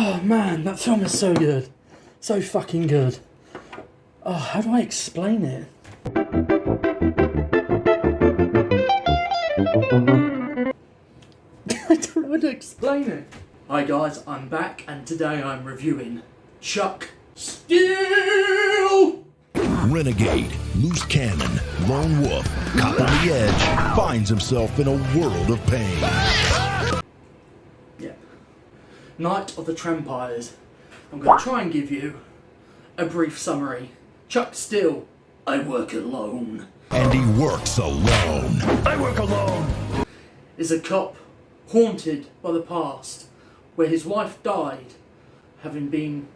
Oh man, that film is so good. So fucking good. Oh, how do I explain it? I don't know how to explain it. Hi guys, I'm back and today I'm reviewing Chuck Steel! Renegade, loose cannon, lone wolf, cop on the edge, finds himself in a world of pain. Yeah. Night of the Trampires. I'm going to try and give you a brief summary. Chuck Steel, I work alone. And he works alone. I work alone. Is a cop haunted by the past where his wife died having been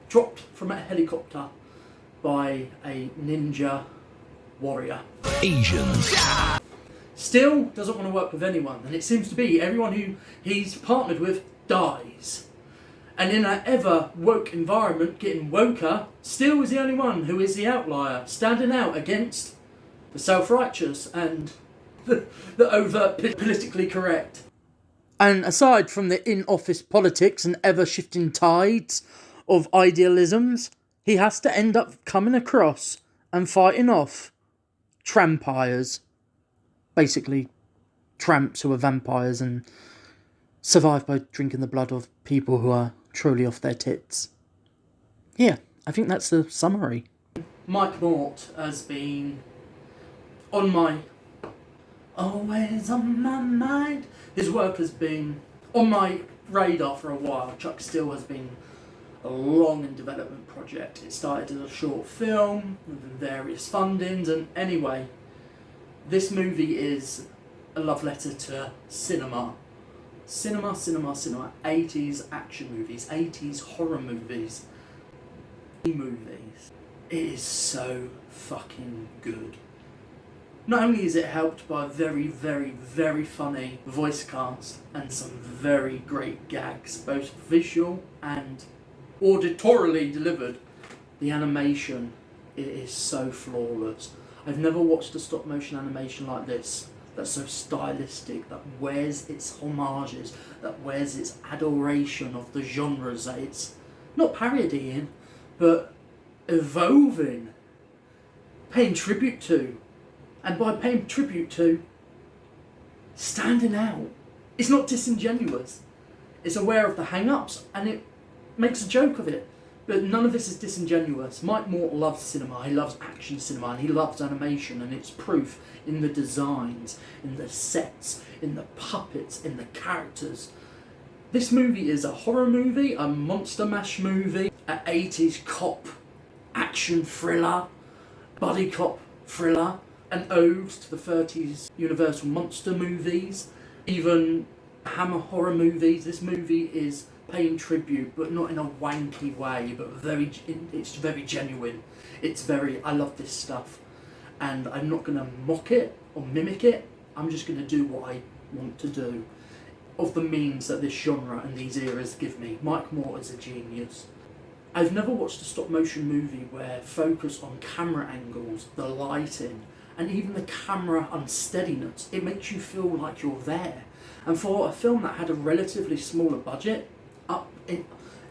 dropped from a helicopter by a ninja warrior. Asians. Still doesn't want to work with anyone, and it seems to be everyone who he's partnered with dies. And in an ever woke environment, getting woker, Steele is the only one who is the outlier, standing out against the self-righteous and the overt politically correct. And aside from the in-office politics and ever-shifting tides of idealisms, he has to end up coming across and fighting off Trampires. Basically, tramps who are vampires and survive by drinking the blood of people who are truly off their tits. Yeah, I think that's the summary. Mike Mort has been on my... always on my mind. His work has been on my radar for a while. Chuck Steel has been a long in development project. It started as a short film with various fundings, and anyway, this movie is a love letter to cinema. Cinema. 80s action movies, 80s horror movies. Movies. It is so fucking good. Not only is it helped by a very, very, very funny voice cast and some very great gags, both visual and auditorily delivered, the animation, it is so flawless. I've never watched a stop motion animation like this that's so stylistic, that wears its homages, that wears its adoration of the genres that it's not parodying, but evolving, paying tribute to. And by paying tribute to, standing out. It's not disingenuous. It's aware of the hang-ups and it makes a joke of it. But none of this is disingenuous. Mike Mort loves cinema, he loves action cinema, and he loves animation, and it's proof in the designs, in the sets, in the puppets, in the characters. This movie is a horror movie, a monster mash movie, an 80s cop action thriller, buddy cop thriller, an ode to the 30s Universal monster movies, even Hammer horror movies. This movie is paying tribute, but not in a wanky way, but it's very genuine. It's very, I love this stuff, and I'm not going to mock it or mimic it. I'm just going to do what I want to do of the means that this genre and these eras give me. Mike Mort is a genius. I've never watched a stop motion movie where focus on camera angles, the lighting, and even the camera unsteadiness, it makes you feel like you're there. And for a film that had a relatively smaller budget,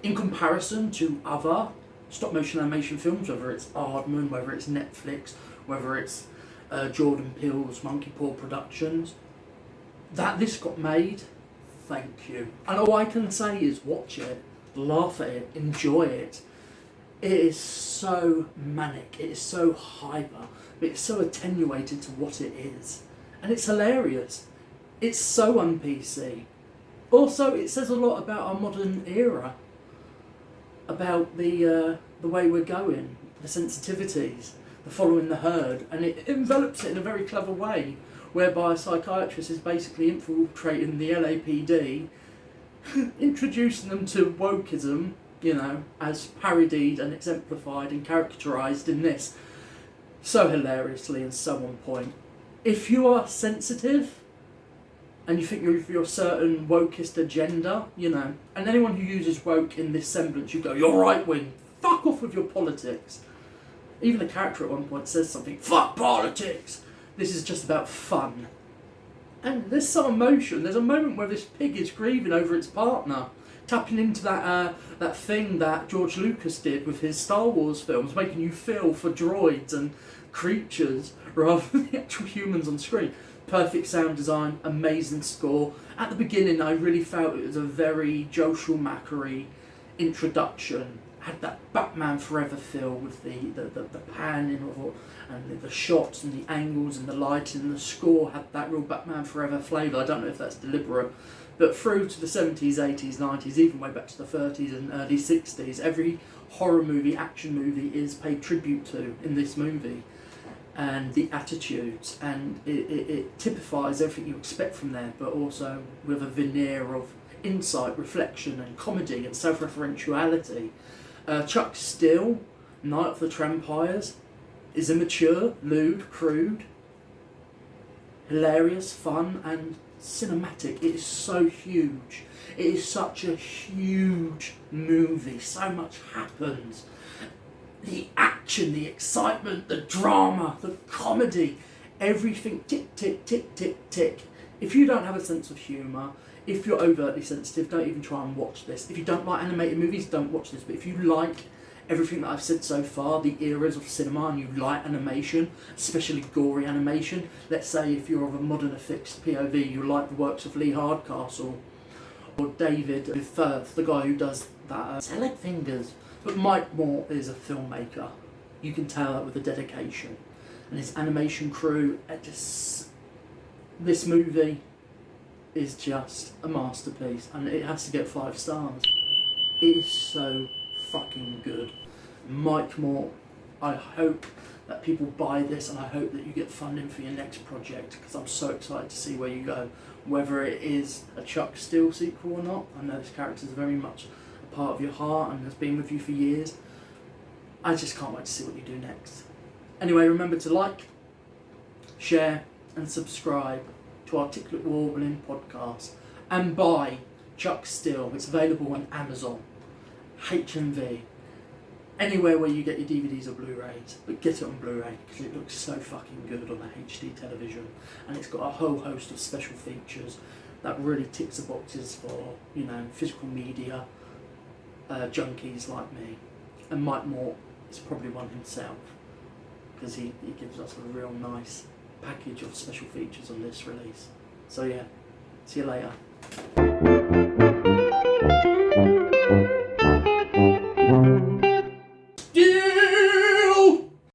in comparison to other stop motion animation films, whether it's Aardman, whether it's Netflix, whether it's Jordan Peele's Monkey Paw Productions, that this got made, thank you. And all I can say is watch it, laugh at it, enjoy it. It is so manic, it is so hyper, but it's so attenuated to what it is. And it's hilarious. It's so un-PC. Also, it says a lot about our modern era, about the way we're going, the sensitivities, the following the herd, and it envelops it in a very clever way, whereby a psychiatrist is basically infiltrating the LAPD, introducing them to wokeism, you know, as parodied and exemplified and characterised in this, so hilariously and so on point. If you are sensitive, and you think you're a certain wokist agenda, you know, and anyone who uses woke in this semblance, you go, you're right-wing, fuck off with your politics. Even the character at one point says something, fuck politics, this is just about fun. And there's some emotion, there's a moment where this pig is grieving over its partner, tapping into that thing that George Lucas did with his Star Wars films, making you feel for droids and creatures rather than the actual humans on screen. Perfect sound design, amazing score. At the beginning, I really felt it was a very Joel Schumacher-y introduction. Had that Batman Forever feel with the panning of and the shots and the angles and the lighting, and the score had that real Batman Forever flavour. I don't know if that's deliberate, but through to the 70s, 80s, 90s, even way back to the 30s and early 60s, every horror movie, action movie is paid tribute to in this movie. And the attitudes, and it typifies everything you expect from there, but also with a veneer of insight, reflection and comedy and self-referentiality. Chuck Still, Night of the Trampires, is immature, lewd, crude, hilarious, fun and cinematic. It is so huge. It is such a huge movie. So much happens. The action, the excitement, the drama, the comedy, everything tick, tick, tick, tick, tick. If you don't have a sense of humour, if you're overtly sensitive, don't even try and watch this. If you don't like animated movies, don't watch this. But if you like everything that I've said so far, the eras of cinema, and you like animation, especially gory animation, let's say if you're of a modern affixed POV, you like the works of Lee Hardcastle, or David Firth, the guy who does that, Select Fingers. But Mike Moore is a filmmaker. You can tell that with the dedication. And his animation crew, this movie is just a masterpiece, and it has to get 5 stars. It is so fucking good. Mike Moore, I hope that people buy this, and I hope that you get funding for your next project, because I'm so excited to see where you go. Whether it is a Chuck Still sequel or not, I know this character is very much a part of your heart and has been with you for years. I just can't wait to see what you do next. Anyway, remember to like, share and subscribe to Articulate Warbling podcast, and buy Chuck Still. It's available on Amazon, HMV, anywhere where you get your DVDs or Blu-rays, but get it on Blu-ray because it looks so fucking good on a HD television, and it's got a whole host of special features that really ticks the boxes for, you know, physical media junkies like me. And Mike Moore is probably one himself, because he gives us a real nice package of special features on this release. So yeah, see you later.